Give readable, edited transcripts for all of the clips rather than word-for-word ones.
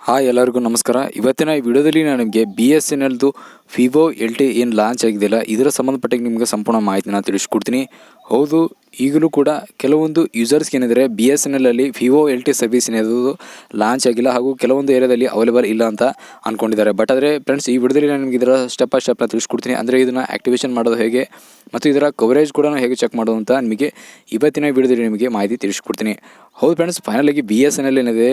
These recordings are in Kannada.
ಹಾಯ್ ಎಲ್ಲರಿಗೂ ನಮಸ್ಕಾರ. ಇವತ್ತಿನ ಈ ವಿಡಿಯೋದಲ್ಲಿ ನಾನು ನಿಮಗೆ BSNLದು ವಿವೋ LTE ಏನು ಲಾಂಚ್ ಆಗಿದೆಯಲ್ಲ ಇದರ ಸಂಬಂಧಪಟ್ಟ ನಿಮಗೆ ಸಂಪೂರ್ಣ ಮಾಹಿತಿನ ತಿಳಿಸ್ಕೊಡ್ತೀನಿ. ಹೌದು, ಈಗಲೂ ಕೂಡ ಕೆಲವೊಂದು ಯೂಸರ್ಸ್ಗೆ ಏನಿದ್ದಾರೆ BSNLಲ್ಲಿ ವಿವೋ LTE ಸರ್ವಿಸ್ ಏನಿರೋದು ಲಾಂಚ್ ಆಗಿಲ್ಲ ಹಾಗೂ ಕೆಲವೊಂದು ಏರಿಯಾದಲ್ಲಿ ಅವೈಲೇಬಲ್ ಇಲ್ಲ ಅಂತ ಅಂದ್ಕೊಂಡಿದ್ದಾರೆ. ಬಟ್ ಆದರೆ ಫ್ರೆಂಡ್ಸ್, ಈ ವಿಡಿಯೋದಲ್ಲಿ ನಾನು ನಿಮಗೆ ಇದರ ಸ್ಟೆಪ್ ಬೈ ಸ್ಟೆಪ್ನ ತಿಳಿಸ್ಕೊಡ್ತೀನಿ. ಅಂದರೆ ಇದನ್ನು ಆ್ಯಕ್ಟಿವೇಷನ್ ಮಾಡೋದು ಹೇಗೆ ಮತ್ತು ಇದರ ಕವರೇಜ್ ಕೂಡ ಹೇಗೆ ಚೆಕ್ ಮಾಡೋದು ಅಂತ ನಿಮಗೆ ಇವತ್ತಿನ ವಿಡಿಯೋದಲ್ಲಿ ನಿಮಗೆ ಮಾಹಿತಿ ತಿಳಿಸ್ಕೊಡ್ತೀನಿ. ಹೌದು ಫ್ರೆಂಡ್ಸ್, ಫೈನಲಾಗಿ BSNL ಏನಿದೆ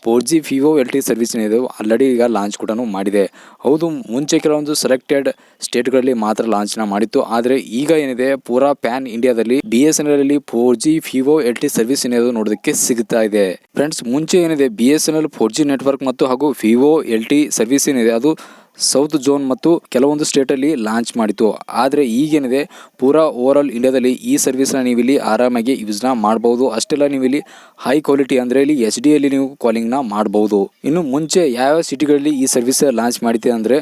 4G ವಿವೋ LTE ಸರ್ವಿಸ್ ಏನಿದೆ ಆಲ್ರೆಡಿ ಈಗ ಲಾಂಚ್ ಕೂಡ ಮಾಡಿದೆ. ಹೌದು, ಮುಂಚೆ ಕೆಲವೊಂದು ಸೆಲೆಕ್ಟೆಡ್ ಸ್ಟೇಟ್ಗಳಲ್ಲಿ ಮಾತ್ರ ಲಾಂಚ್ನ ಮಾಡಿತ್ತು. ಆದರೆ ಈಗ ಏನಿದೆ ಪೂರಾ ಪ್ಯಾನ್ ಇಂಡಿಯಾದಲ್ಲಿ BSNLಲ್ಲಿ 4G ವಿವೋ LTE ಸರ್ವಿಸ್ ಏನಿದೆ ನೋಡೋದಕ್ಕೆ ಸಿಗ್ತಾ ಇದೆ. ಫ್ರೆಂಡ್ಸ್, ಮುಂಚೆ ಏನಿದೆ BSNL 4G ನೆಟ್ವರ್ಕ್ ಮತ್ತು ಹಾಗೂ ವಿವೋ LTE ಸರ್ವಿಸ್ ಏನಿದೆ ಅದು ಸೌತ್ ಝೋನ್ ಮತ್ತು ಕೆಲವೊಂದು ಸ್ಟೇಟಲ್ಲಿ ಲಾಂಚ್ ಮಾಡಿತ್ತು. ಆದರೆ ಈಗೇನಿದೆ ಪೂರಾ ಓವರ್ ಆಲ್ ಇಂಡಿಯಾದಲ್ಲಿ ಈ ಸರ್ವಿಸ್ನ ನೀವು ಇಲ್ಲಿ ಆರಾಮಾಗಿ ಯೂಸ್ನ ಮಾಡ್ಬೋದು. ಅಷ್ಟೆಲ್ಲ ನೀವು ಇಲ್ಲಿ ಹೈ ಕ್ವಾಲಿಟಿ ಅಂದರೆ ಇಲ್ಲಿ HDಯಲ್ಲಿ ನೀವು ಕಾಲಿಂಗ್ನ ಮಾಡ್ಬೋದು. ಇನ್ನು ಮುಂಚೆ ಯಾವ ಸಿಟಿಗಳಲ್ಲಿ ಈ ಸರ್ವಿಸ್ ಲಾಂಚ್ ಮಾಡಿದೆ ಅಂದರೆ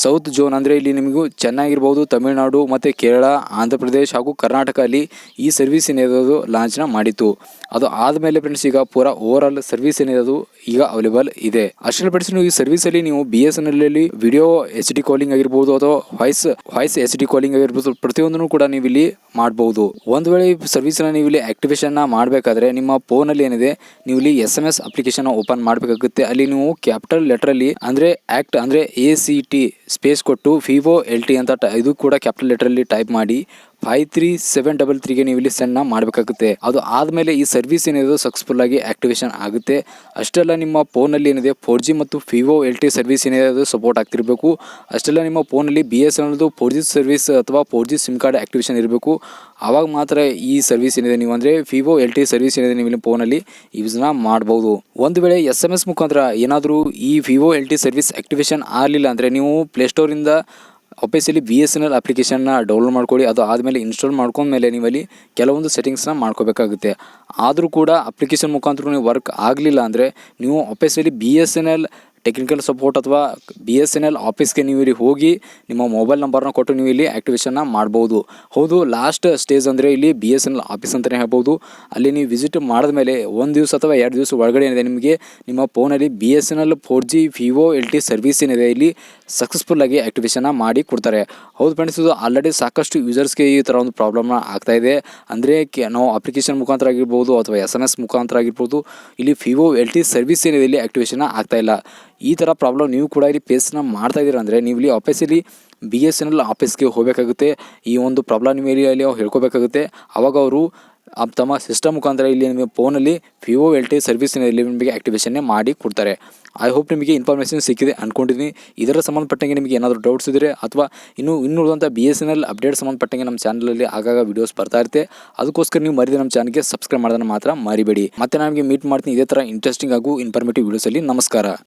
ಸೌತ್ ಝೋನ್ ಅಂದರೆ ಇಲ್ಲಿ ನಿಮಗೂ ಚೆನ್ನಾಗಿರ್ಬೋದು, ತಮಿಳುನಾಡು ಮತ್ತು ಕೇರಳ, ಆಂಧ್ರ ಪ್ರದೇಶ್ ಹಾಗೂ ಕರ್ನಾಟಕ ಅಲ್ಲಿ ಈ ಸರ್ವಿಸ್ ಏನಿರೋದು ಲಾಂಚ್ನ ಮಾಡಿತ್ತು. ಅದು ಆದಮೇಲೆ ಫ್ರೆಂಡ್ಸ್ ಈಗ ಪೂರಾ ಓವರ್ ಆಲ್ ಸರ್ವಿಸ್ ಏನಿರೋದು ಈಗ ಅವೈಲೇಬಲ್ ಇದೆ. ಅಷ್ಟೇ ಫ್ರೆಂಡ್ಸ್, ನೀವು ಈ ಸರ್ವಿಸಲ್ಲಿ ನೀವು BSNLಲ್ಲಿ ವಿಡಿಯೋ HD ಕಾಲಿಂಗ್ ಆಗಿರ್ಬೋದು ಅಥವಾ ವಾಯ್ಸ್ HD ಕಾಲಿಂಗ್ ಆಗಿರ್ಬೋದು, ಪ್ರತಿಯೊಂದನ್ನು ಕೂಡ ನೀವು ಇಲ್ಲಿ ಮಾಡ್ಬೋದು. ಒಂದು ವೇಳೆ ಈ ಸರ್ವಿಸ್ನ ನೀವು ಇಲ್ಲಿ ಆಕ್ಟಿವೇಶನ್ ಮಾಡಬೇಕಾದ್ರೆ ನಿಮ್ಮ ಫೋನಲ್ಲಿ ಏನಿದೆ ನೀವು ಇಲ್ಲಿ SMS ಅಪ್ಲಿಕೇಶನ್ ಓಪನ್ ಮಾಡಬೇಕಾಗುತ್ತೆ. ಅಲ್ಲಿ ನೀವು ಕ್ಯಾಪಿಟಲ್ ಲೆಟರಲ್ಲಿ ಅಂದರೆ ಆಕ್ಟ್ ಅಂದರೆ ACT ಸ್ಪೇಸ್ ಕೊಟ್ಟು ವಿವೋ LTE ಅಂತ ಇದು ಕೂಡ ಕ್ಯಾಪಿಟಲ್ ಲೆಟರಲ್ಲಿ ಟೈಪ್ ಮಾಡಿ 53733ಗೆ ನೀವು ಇಲ್ಲಿ ಸೆಂಡ್ನ ಮಾಡಬೇಕಾಗುತ್ತೆ. ಅದು ಆದಮೇಲೆ ಈ ಸರ್ವಿಸ್ ಏನಿದೆ ಸಕ್ಸಸ್ಫುಲ್ ಆಗಿ ಆಕ್ಟಿವೇಶನ್ ಆಗುತ್ತೆ. ಅಷ್ಟೆಲ್ಲ ನಿಮ್ಮ ಫೋನಲ್ಲಿ ಏನಿದೆ 4G ಮತ್ತು ವಿವೋ LTE ಸರ್ವಿಸ್ ಏನಿದೆ ಅದು ಸಪೋರ್ಟ್ ಆಗ್ತಿರಬೇಕು. ಅಷ್ಟೆಲ್ಲ ನಿಮ್ಮ ಫೋನಲ್ಲಿ BSNLದು 4G ಸರ್ವಿಸ್ ಅಥವಾ 4G ಸಿಮ್ ಕಾರ್ಡ್ ಆಕ್ಟಿವೇಶನ್ ಇರಬೇಕು. ಆವಾಗ ಮಾತ್ರ ಈ ಸರ್ವಿಸ್ ಏನಿದೆ ನೀವು ಅಂದರೆ ವಿವೋ LTE ಸರ್ವಿಸ್ ಏನಿದೆ ನೀವು ಇಲ್ಲಿ ಫೋನಲ್ಲಿ ಯೂಸ್ನ ಮಾಡ್ಬೋದು. ಒಂದು ವೇಳೆ SMS ಮುಖಾಂತರ ಏನಾದರೂ ಈ ವಿವೋ LTE ಸರ್ವಿಸ್ ಆಕ್ಟಿವೇಶನ್ ಆಗಲಿಲ್ಲ ಅಂದರೆ ನೀವು ಪ್ಲೇಸ್ಟೋರಿಂದ ಆಫೀಸಲ್ಲಿ BSNL ಅಪ್ಲಿಕೇಶನ್ನ ಡೌನ್ಲೋಡ್ ಮಾಡ್ಕೊಳ್ಳಿ. ಅದು ಆದಮೇಲೆ ಇನ್ಸ್ಟಾಲ್ ಮಾಡ್ಕೊಂಡ್ಮೇಲೆ ನೀವಲ್ಲಿ ಕೆಲವೊಂದು ಸೆಟ್ಟಿಂಗ್ಸ್ನ ಮಾಡ್ಕೋಬೇಕಾಗುತ್ತೆ. ಆದರೂ ಕೂಡ ಅಪ್ಲಿಕೇಶನ್ ಮುಖಾಂತರ ನೀವು ವರ್ಕ್ ಆಗಲಿಲ್ಲ ಅಂದರೆ ನೀವು ಆಫೀಸಲ್ಲಿ BSNL ಟೆಕ್ನಿಕಲ್ ಸಪೋರ್ಟ್ ಅಥವಾ BSNL ಆಫೀಸ್ಗೆ ನೀವು ಇಲ್ಲಿ ಹೋಗಿ ನಿಮ್ಮ ಮೊಬೈಲ್ ನಂಬರ್ನ ಕೊಟ್ಟು ನೀವು ಇಲ್ಲಿ ಆ್ಯಕ್ಟಿವೇಶನ್ನ ಮಾಡ್ಬೋದು. ಹೌದು, ಲಾಸ್ಟ್ ಸ್ಟೇಜ್ ಅಂದರೆ ಇಲ್ಲಿ BSNL ಆಫೀಸ್ ಅಂತಲೇ ಹೇಳ್ಬೋದು. ಅಲ್ಲಿ ನೀವು ವಿಸಿಟ್ ಮಾಡಿದ್ಮೇಲೆ 1 ದಿವಸ ಅಥವಾ 2 ದಿವಸ ಒಳಗಡೆ ಏನಿದೆ ನಿಮಗೆ ನಿಮ್ಮ ಫೋನಲ್ಲಿ BSNL 4G Vivo LTE service ಏನಿದೆ ಇಲ್ಲಿ ಸಕ್ಸಸ್ಫುಲ್ಲಾಗಿ ಆ್ಯಕ್ಟಿವೇಶನ್ನ ಮಾಡಿ ಕೊಡ್ತಾರೆ. ಹೌದು ಫ್ರೆಂಡ್ಸ್, ಇದು ಆಲ್ರೆಡಿ ಸಾಕಷ್ಟು ಯೂಸರ್ಸ್ಗೆ ಈ ಥರ ಒಂದು ಪ್ರಾಬ್ಲಮ್ನ ಆಗ್ತಾಯಿದೆ. ಅಂದರೆ ನಾವು ಅಪ್ಲಿಕೇಶನ್ ಮುಖಾಂತರ ಆಗಿರ್ಬೋದು ಅಥವಾ SMS ಮುಖಾಂತರ ಆಗಿರ್ಬೋದು, ಇಲ್ಲಿ ವಿವೋ LTE ಸರ್ವಿಸ್ ಏನಿದೆ ಇಲ್ಲಿ ಆ್ಯಕ್ಟಿವೇಶನ್ನ ಆಗ್ತಾಯಿಲ್ಲ. ಈ ಥರ ಪ್ರಾಬ್ಲಮ್ ನೀವು ಕೂಡ ಇಲ್ಲಿ ಫೇಸ್ನ ಮಾಡ್ತಾ ಇದ್ದೀರಾ ಅಂದರೆ ನೀವು ಇಲ್ಲಿ ಆಫೀಸಲ್ಲಿ BSNL ಆಫೀಸ್ಗೆ ಹೋಗಬೇಕಾಗುತ್ತೆ. ಈ ಒಂದು ಪ್ರಾಬ್ಲಮ್ ನೀವು ಇಲ್ಲಿ ಹೇಳ್ಕೋಬೇಕಾಗುತ್ತೆ. ಆವಾಗ ಅವರು ತಮ್ಮ ಸಿಸ್ಟಮ್ ಮುಖಾಂತರ ಇಲ್ಲಿ ನಿಮ್ಮ ಫೋನಲ್ಲಿ ವಿವೋ LTE ಸರ್ವಿಸ್ ಇಲ್ಲಿ ನಿಮಗೆ ಆ್ಯಕ್ಟಿವೇಶನ್ನೇ ಮಾಡಿ ಕೊಡ್ತಾರೆ. ಐ ಹೋಪ್ ನಿಮಗೆ ಇನ್ಫಾರ್ಮೇಷನ್ ಸಿಕ್ಕಿದೆ ಅಂದ್ಕೊಂಡಿದ್ದೀನಿ. ಇದರ ಸಂಬಂಧಪಟ್ಟಂಗೆ ನಿಮಗೆ ಏನಾದರೂ ಡೌಟ್ಸ್ ಇದ್ದರೆ ಅಥವಾ ಇನ್ನುಳಿದಂಥ BSNL ಅಪ್ಡೇಟ್ ಸಂಬಂಧಪಟ್ಟಂಗೆ ನಮ್ಮ ಚಾನಲಲ್ಲಿ ಆಗಾಗ ವೀಡಿಯೋಸ್ ಬರ್ತಾ ಇರುತ್ತೆ. ಅದಕ್ಕೋಸ್ಕರ ನೀವು ಮರಿದೆ ನಮ್ಮ ಚಾನಲ್ಗೆ ಸಬ್ಸ್ಕ್ರೈಬ್ ಮಾಡೋದನ್ನು ಮಾತ್ರ ಮರಿಬೇಡಿ. ಮತ್ತೆ ನಾನು ನಿಮಗೆ ಮೀಟ್ ಮಾಡ್ತೀನಿ ಇದೇ ಥರ ಇಂಟ್ರೆಸ್ಟಿಂಗ್ ಹಾಗೂ ಇನ್ಫಾರ್ಮೇಟಿವ್ ವೀಡಿಯೋಸಲ್ಲಿ. ನಮಸ್ಕಾರ.